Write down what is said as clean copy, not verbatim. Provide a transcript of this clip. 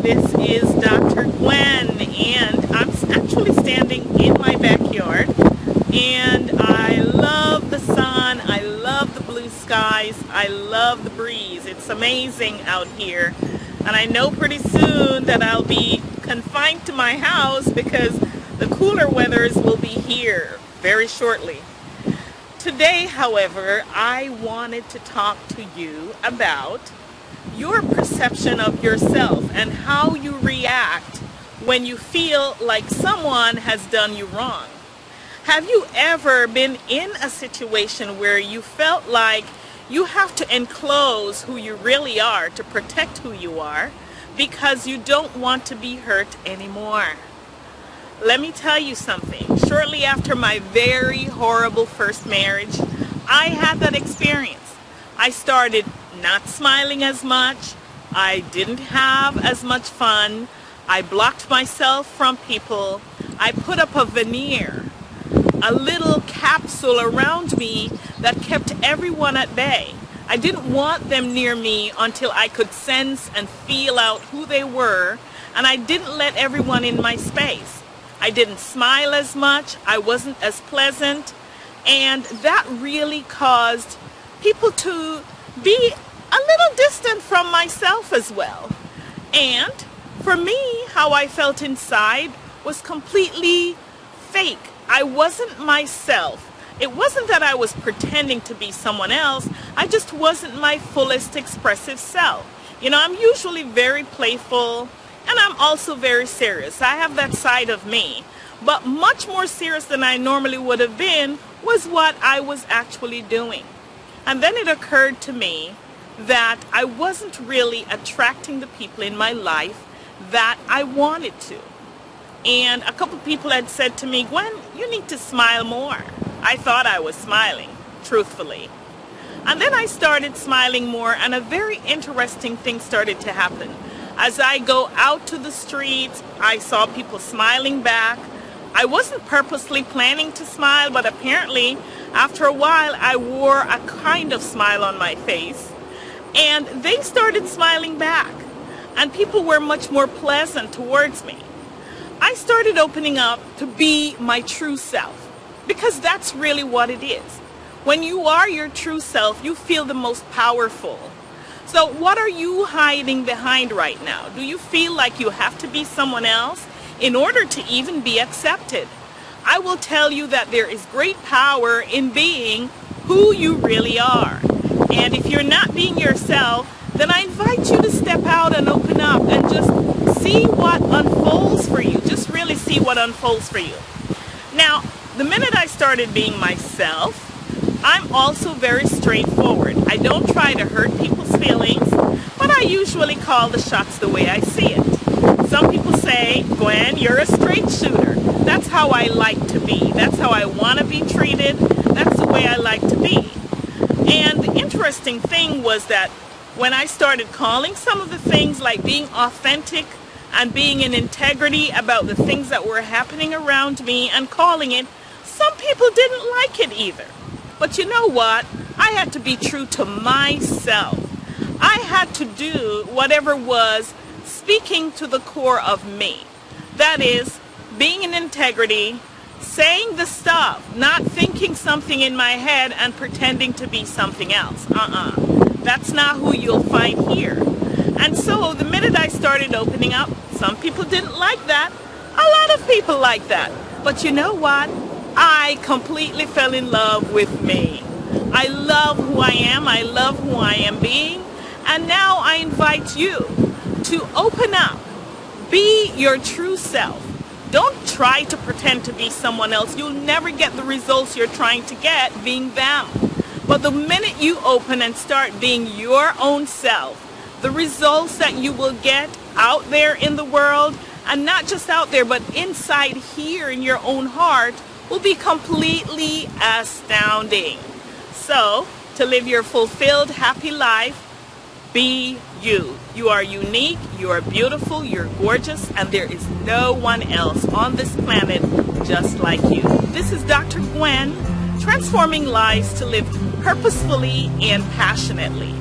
this is Dr. Gwen, and I'm actually standing in my backyard, and I love the sun, I love the blue skies, I love the breeze. It's amazing out here, and I know pretty soon that I'll be confined to my house because the cooler weathers will be here very shortly. Today, however, I wanted to talk to you about your perception of yourself and how you react when you feel like someone has done you wrong. Have you ever been in a situation where you felt like you have to enclose who you really are to protect who you are because you don't want to be hurt anymore? Let me tell you something. Shortly after my very horrible first marriage, I had that experience. I started not smiling as much. I didn't have as much fun. I blocked myself from people. I put up a veneer, a little capsule around me that kept everyone at bay. I didn't want them near me until I could sense and feel out who they were, and I didn't let everyone in my space. I didn't smile as much. I wasn't as pleasant, and that really caused people to be a little distant from myself as well. And for me, how I felt inside was completely fake. I wasn't myself. It wasn't that I was pretending to be someone else. I just wasn't my fullest expressive self. You know, I'm usually very playful, and I'm also very serious. I have that side of me. But much more serious than I normally would have been was what I was actually doing. And then it occurred to me that I wasn't really attracting the people in my life that I wanted to. And a couple people had said to me, "Gwen, you need to smile more." I thought I was smiling, truthfully. And then I started smiling more, and a very interesting thing started to happen. As I go out to the streets, I saw people smiling back. I wasn't purposely planning to smile, but apparently after a while I wore a kind of smile on my face, and they started smiling back, and people were much more pleasant towards me. I started opening up to be my true self, because that's really what it is. When you are your true self, you feel the most powerful. So what are you hiding behind right now? Do you feel like you have to be someone else in order to even be accepted? I will tell you that there is great power in being who you really are. And if you're not being yourself, then I invite you to step out and open up and just see what unfolds for you. Just really see what unfolds for you. Now, the minute I started being myself, I'm also very straightforward. I don't try to hurt people's feelings, but I usually call the shots the way I see it. Some people say, "Gwen, you're a straight shooter." That's how I like to be. That's how I want to be treated. That's the way I like to be. And the interesting thing was that when I started calling some of the things like being authentic and being in integrity about the things that were happening around me and calling it, some people didn't like it either. But you know what? I had to be true to myself. I had to do whatever was speaking to the core of me. That is, being in integrity, saying the stuff, not thinking something in my head and pretending to be something else. That's not who you'll find here. And so the minute I started opening up, some people didn't like that. A lot of people like that. But you know what? I completely fell in love with me. I love who I am. I love who I am being. And now I invite you to open up. Be your true self. Don't try to pretend to be someone else. You'll never get the results you're trying to get being them. But the minute you open and start being your own self, the results that you will get out there in the world, and not just out there, but inside here in your own heart, will be completely astounding. So, to live your fulfilled, happy life, be you. You are unique, you are beautiful, you're gorgeous, and there is no one else on this planet just like you. This is Dr. Gwen, transforming lives to live purposefully and passionately.